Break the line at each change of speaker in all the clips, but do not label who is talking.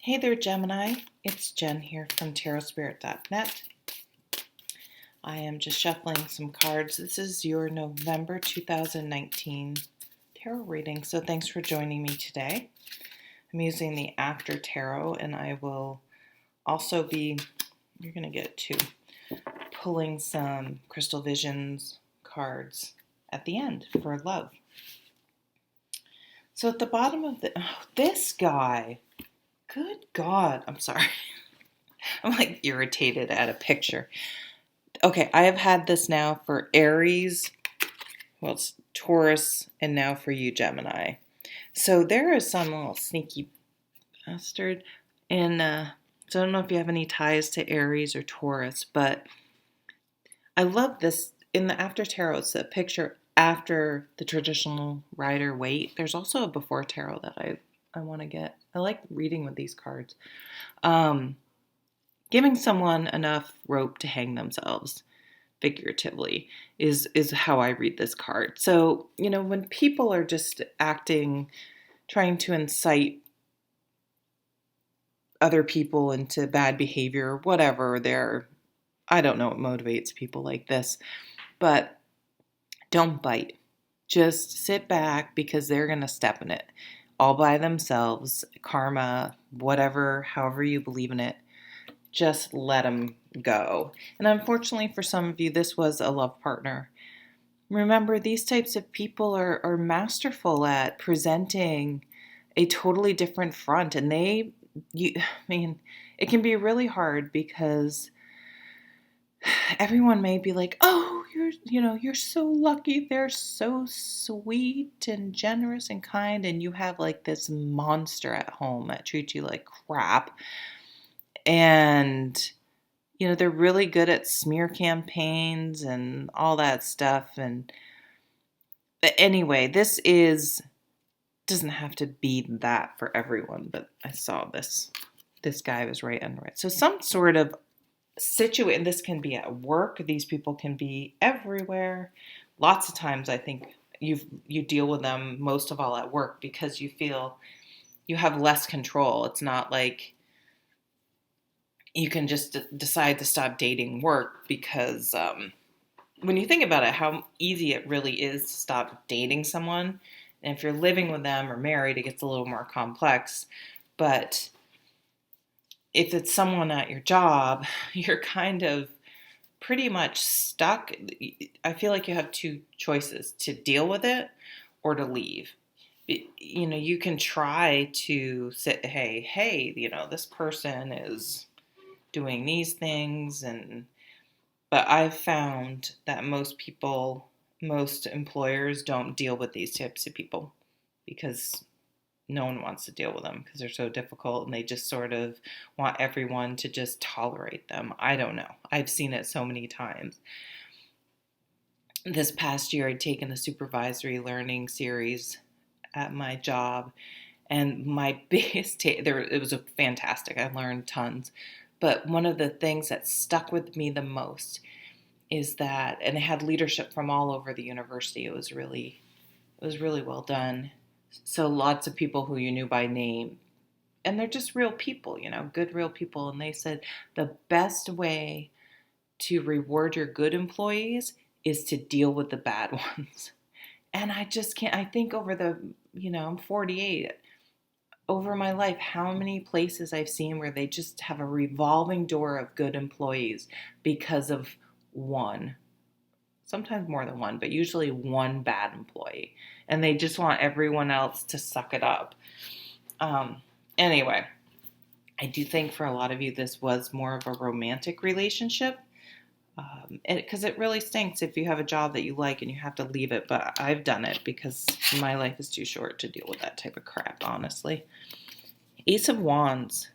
Hey there, Gemini. It's Jen here from tarotspirit.net. I am just shuffling some cards. This is your November 2019 tarot reading, so thanks for joining me today. I'm using the After Tarot, and I will also be, you're going to get two, pulling some Crystal Visions cards at the end for love. So at the bottom of this guy, good God, I'm sorry. I'm like irritated at a picture. Okay, I have had this now for Aries, well, it's Taurus, and now for you, Gemini. So there is some little sneaky bastard. And so I don't know if you have any ties to Aries or Taurus, but I love this. In the After Tarot, it's a picture after the traditional Rider-Waite. There's also a before tarot that I want to get. I like reading with these cards. Giving someone enough rope to hang themselves, figuratively, is how I read this card. So, when people are just acting, trying to incite other people into bad behavior, whatever, I don't know what motivates people like this, but don't bite. Just sit back because they're going to step in it all by themselves. Karma, whatever, however you believe in it. Just let them go. And unfortunately for some of you, this was a love partner. Remember, these types of people are masterful at presenting a totally different front. And it can be really hard because everyone may be like, oh, you're so lucky. They're so sweet and generous and kind. And you have like this monster at home that treats you like crap. And, they're really good at smear campaigns and all that stuff. But anyway, doesn't have to be that for everyone, but I saw this guy was right under it. So some sort of situation, this can be at work. These people can be everywhere. Lots of times I think you deal with them most of all at work because you feel you have less control. It's not like you can just decide to stop dating work because when you think about it, how easy it really is to stop dating someone. And if you're living with them or married, it gets a little more complex. But if it's someone at your job, you're kind of pretty much stuck. I feel like you have two choices: to deal with it or to leave. You can try to say, hey, this person is doing these things, but I've found that most employers don't deal with these types of people because no one wants to deal with them because they're so difficult and they just sort of want everyone to just tolerate them. I don't know. I've seen it so many times. This past year, I'd taken a supervisory learning series at my job, and my biggest it was fantastic. I learned tons. But one of the things that stuck with me the most is that, and it had leadership from all over the university. It was really well done. So lots of people who you knew by name, and they're just real people, good real people. And they said the best way to reward your good employees is to deal with the bad ones. And I just can't, I think over I'm 48. Over my life, how many places I've seen where they just have a revolving door of good employees because of one, sometimes more than one, but usually one bad employee. And they just want everyone else to suck it up. Anyway, I do think for a lot of you, this was more of a romantic relationship. Because it really stinks if you have a job that you like and you have to leave it. But I've done it because my life is too short to deal with that type of crap, honestly. Ace of Wands.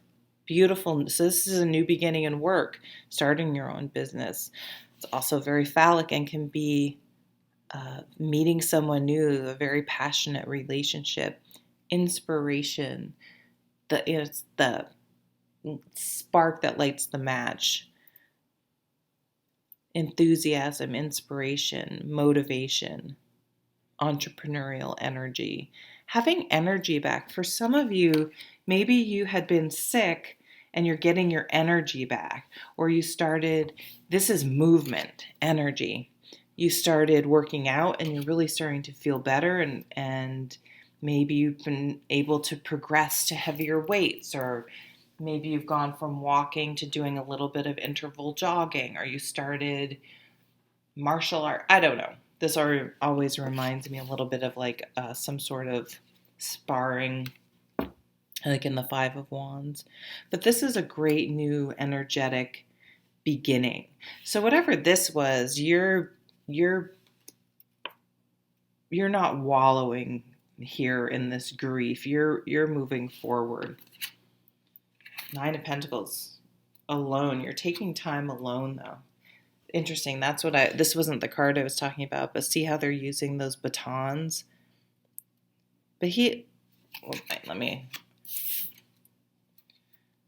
Beautiful. So this is a new beginning in work, starting your own business. It's also very phallic and can be meeting someone new, a very passionate relationship, inspiration. It's the spark that lights the match. Enthusiasm, inspiration, motivation, entrepreneurial energy, having energy back. For some of you, maybe you had been sick and you're getting your energy back, or you started, this is movement, energy. You started working out and you're really starting to feel better, and maybe you've been able to progress to heavier weights, or maybe you've gone from walking to doing a little bit of interval jogging, or you started martial art. I don't know. This always reminds me a little bit of like some sort of sparring, like in the Five of Wands. But this is a great new energetic beginning. So whatever this was, you're not wallowing here in this grief. You're moving forward. Nine of Pentacles, alone. You're taking time alone though. Interesting. That's what this wasn't the card I was talking about, but see how they're using those batons. But let me.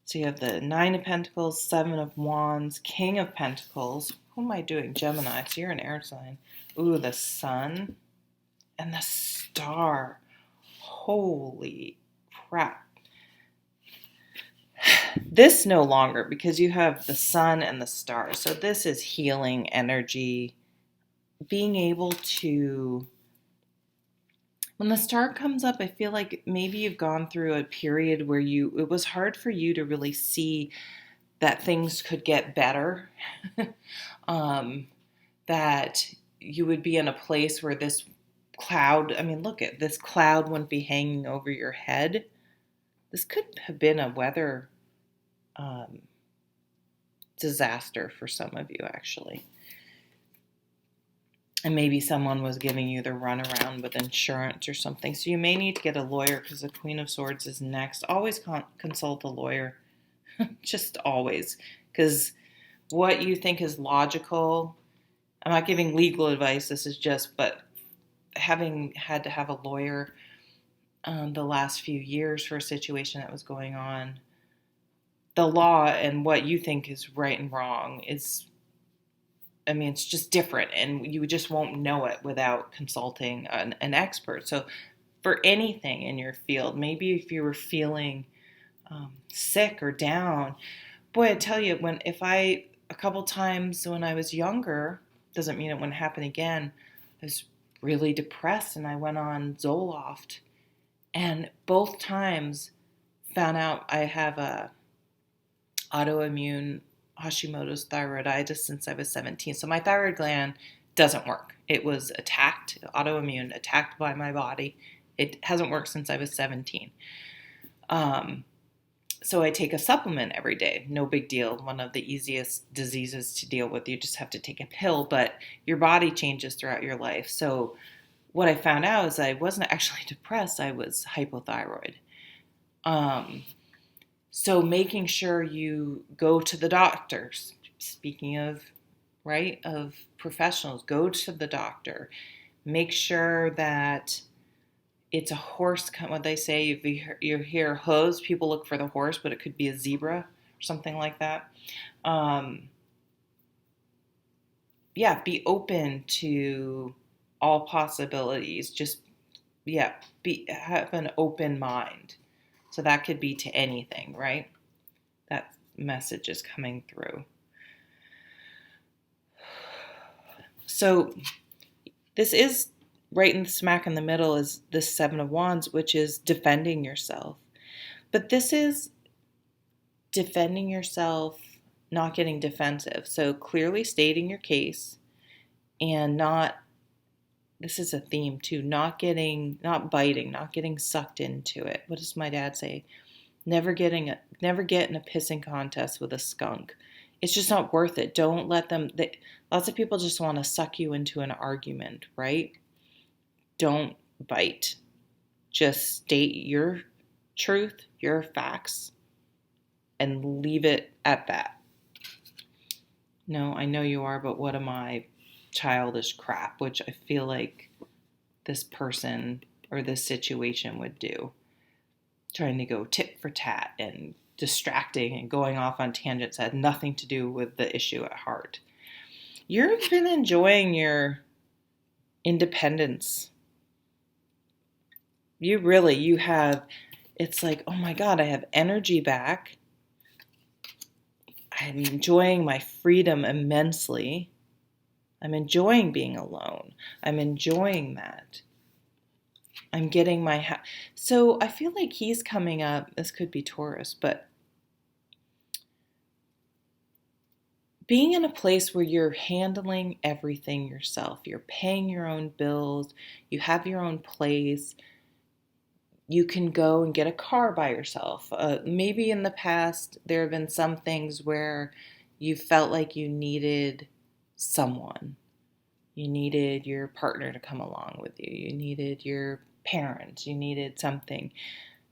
So you have the Nine of Pentacles, Seven of Wands, King of Pentacles. Who am I doing? Gemini. So you're an air sign. Ooh, the Sun and the Star. Holy crap. This no longer, because you have the Sun and the Star. So this is healing energy. Being able to, when the Star comes up, I feel like maybe you've gone through a period where it was hard for you to really see that things could get better. That you would be in a place where this cloud, I mean, look at this cloud wouldn't be hanging over your head. This could have been a weather disaster for some of you, actually. And maybe someone was giving you the runaround with insurance or something. So you may need to get a lawyer, because the Queen of Swords is next. Always consult a lawyer. Just always. Because what you think is logical, I'm not giving legal advice. This is just, but having had to have a lawyer the last few years for a situation that was going on, the law and what you think is right and wrong is, I mean, it's just different, and you just won't know it without consulting an expert. So for anything in your field, maybe if you were feeling sick or down, boy, I tell you, a couple times when I was younger, doesn't mean it wouldn't happen again, I was really depressed and I went on Zoloft, and both times found out I have a autoimmune Hashimoto's thyroiditis since I was 17. So my thyroid gland doesn't work. It was autoimmune, attacked by my body. It hasn't worked since I was 17. So I take a supplement every day. No big deal. One of the easiest diseases to deal with. You just have to take a pill, but your body changes throughout your life. So what I found out is I wasn't actually depressed. I was hypothyroid. So making sure you go to the doctors, speaking of, right, of professionals, go to the doctor. Make sure that it's a horse, what they say, if you hear hooves, people look for the horse, but it could be a zebra or something like that. Be open to all possibilities. Just, have an open mind. So that could be to anything, right? That message is coming through. So this is right in the smack in the middle is this Seven of Wands, which is defending yourself. But this is defending yourself, not getting defensive. So clearly stating your case and this is a theme too, not biting, not getting sucked into it. What does my dad say? Never get in a pissing contest with a skunk. It's just not worth it. Don't let them, lots of people just want to suck you into an argument, right? Don't bite. Just state your truth, your facts, and leave it at that. No, I know you are, but what am I? Childish crap, which I feel like this person or this situation would do. Trying to go tit for tat and distracting and going off on tangents that had nothing to do with the issue at heart. You've been enjoying your independence. you have, it's like, oh my God, I have energy back. I'm enjoying my freedom immensely. I'm enjoying being alone. I'm enjoying that. I'm getting my so I feel like he's coming up. This could be Taurus, but being in a place where you're handling everything yourself, you're paying your own bills, you have your own place, you can go and get a car by yourself. Maybe in the past, there have been some things where you felt like you needed someone. You needed your partner to come along with you. You needed your parents. You needed something.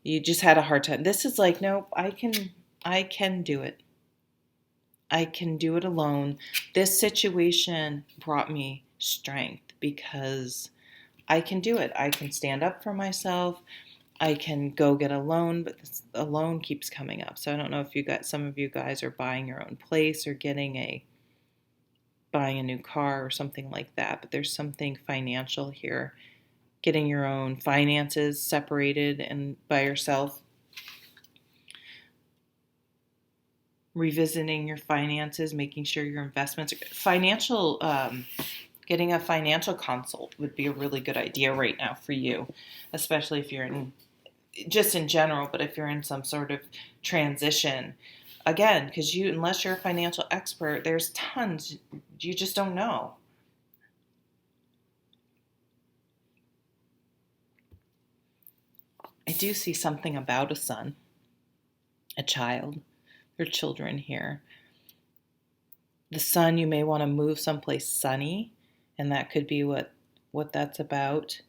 You just had a hard time. This is like, nope, I can do it. I can do it alone. This situation brought me strength because I can do it. I can stand up for myself. I can go get a loan, but this, a loan keeps coming up. So I don't know if some of you guys are buying your own place or buying a new car or something like that, but there's something financial here. Getting your own finances separated and by yourself. Revisiting your finances, making sure your investments getting a financial consult would be a really good idea right now for you, especially if you're in general, but if you're in some sort of transition, again, because unless you're a financial expert, there's tons you just don't know. I do see something about a son, a child. There are children here. The sun, you may want to move someplace sunny, and that could be what that's about.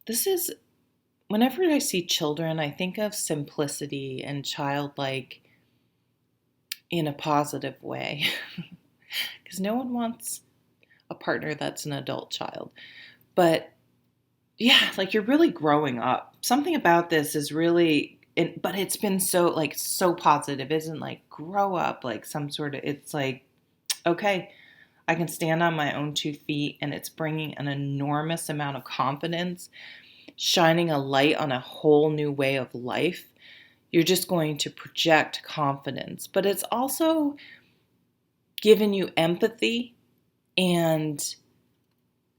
This is, whenever I see children, I think of simplicity and childlike in a positive way. Because no one wants a partner that's an adult child. But yeah, like you're really growing up. Something about this is really, but it's been so positive. It isn't like grow up, like some sort of, it's like, okay, I can stand on my own 2 feet, and it's bringing an enormous amount of confidence, shining a light on a whole new way of life. You're just going to project confidence, but it's also given you empathy and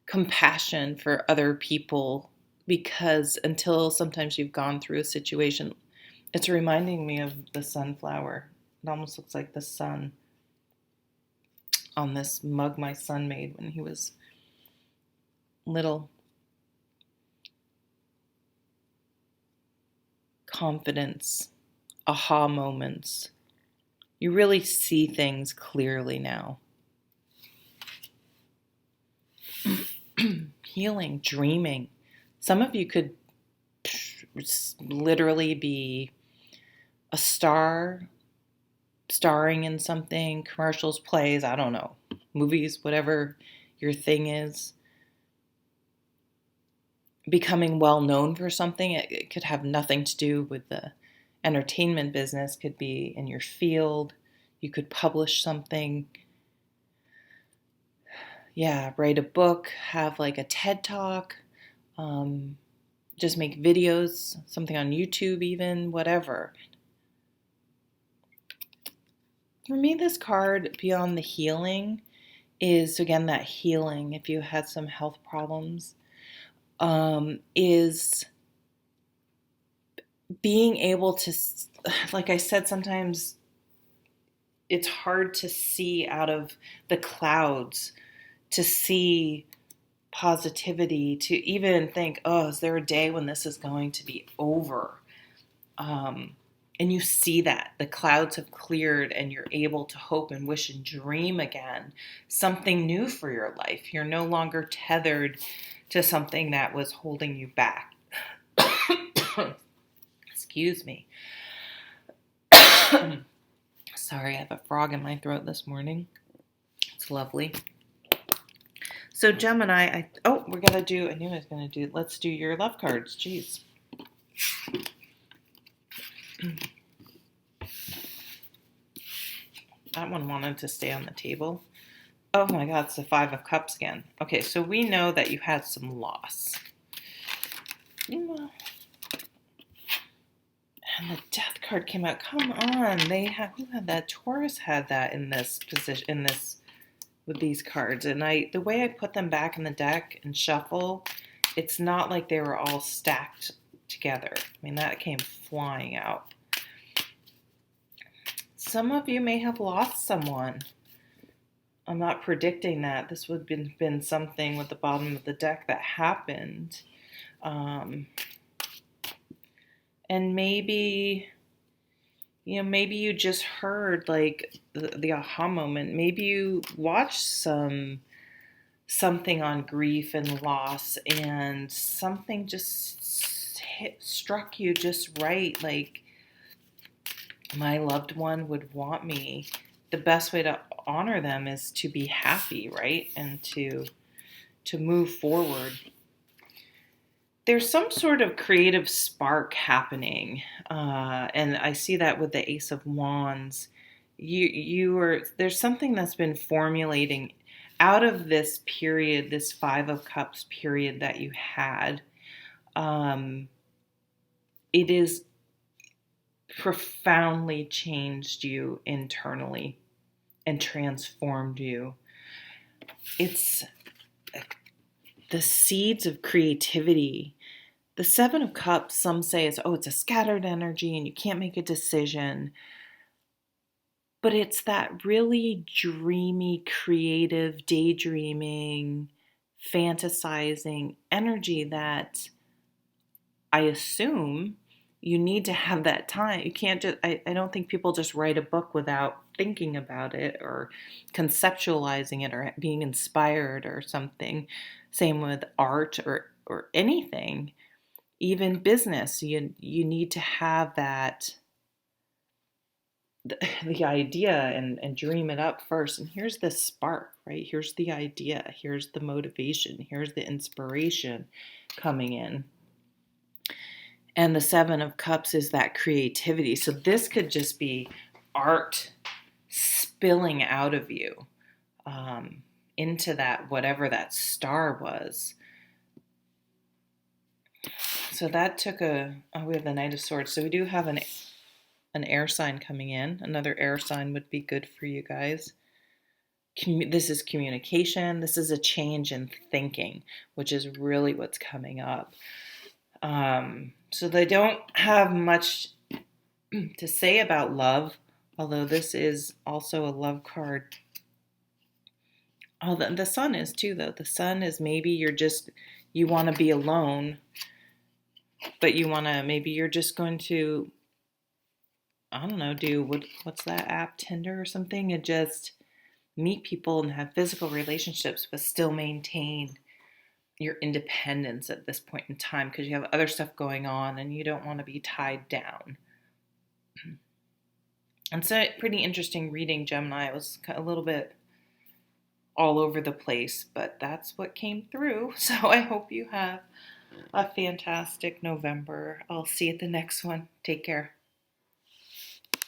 compassion for other people, because until sometimes you've gone through a situation, it's reminding me of the sunflower. It almost looks like the sun on this mug my son made when he was little. Confidence, aha moments. You really see things clearly now. Healing, dreaming. Some of you could literally be a star, starring in something, commercials, plays, I don't know, movies, whatever your thing is. Becoming well known for something. It could have nothing to do with the entertainment business, could be in your field. You could publish something. Yeah, write a book, have like a TED Talk, just make videos, something on YouTube even, whatever. For me, this card, beyond the healing, is again that healing, if you had some health problems, is being able to, like I said, sometimes it's hard to see out of the clouds, to see positivity, to even think, oh, is there a day when this is going to be over? And you see that the clouds have cleared and you're able to hope and wish and dream again, something new for your life. You're no longer tethered to something that was holding you back. Excuse me. Sorry, I have a frog in my throat this morning. It's lovely. So Gemini, we're going to do, I knew I was going to do, let's do your love cards. Jeez. That one wanted to stay on the table. Oh my God, it's the 5 of Cups again. Okay, so we know that you had some loss. And the death card came out. Come on, who had that? Taurus had that in this position, with these cards. And the way I put them back in the deck and shuffle, it's not like they were all stacked together. I mean, that came flying out. Some of you may have lost someone. I'm not predicting that. This would have been something with the bottom of the deck that happened. And maybe you just heard like the aha moment. Maybe you watched something on grief and loss, and something just struck you just right. Like, my loved one would want me. The best way to honor them is to be happy, right? And to move forward. There's some sort of creative spark happening, and I see that with the Ace of Wands. There's something that's been formulating out of this period, this Five of Cups period that you had. It is profoundly changed you internally and transformed you. It's the seeds of creativity. The Seven of Cups, some say, it's a scattered energy and you can't make a decision. But it's that really dreamy, creative, daydreaming, fantasizing energy that I assume you need to have that time. You can't just, I don't think people just write a book without thinking about it or conceptualizing it or being inspired or something. Same with art or anything, even business. You need to have that, the idea and dream it up first. And here's the spark, right? Here's the idea. Here's the motivation. Here's the inspiration coming in. And the Seven of Cups is that creativity. So this could just be art spilling out of you into that, whatever that star was. So that took we have the Knight of Swords. So we do have an air sign coming in. Another air sign would be good for you guys. This is communication. This is a change in thinking, which is really what's coming up. So they don't have much to say about love, although this is also a love card. Oh, the Sun is too, though. The Sun is maybe you want to be alone, but maybe you're just going to, I don't know, what's that app, Tinder or something, and just meet people and have physical relationships, but still maintain your independence at this point in time because you have other stuff going on and you don't want to be tied down. And so pretty interesting reading, Gemini. It was a little bit all over the place, but that's what came through. So I hope you have a fantastic November. I'll see you at the next one. Take care.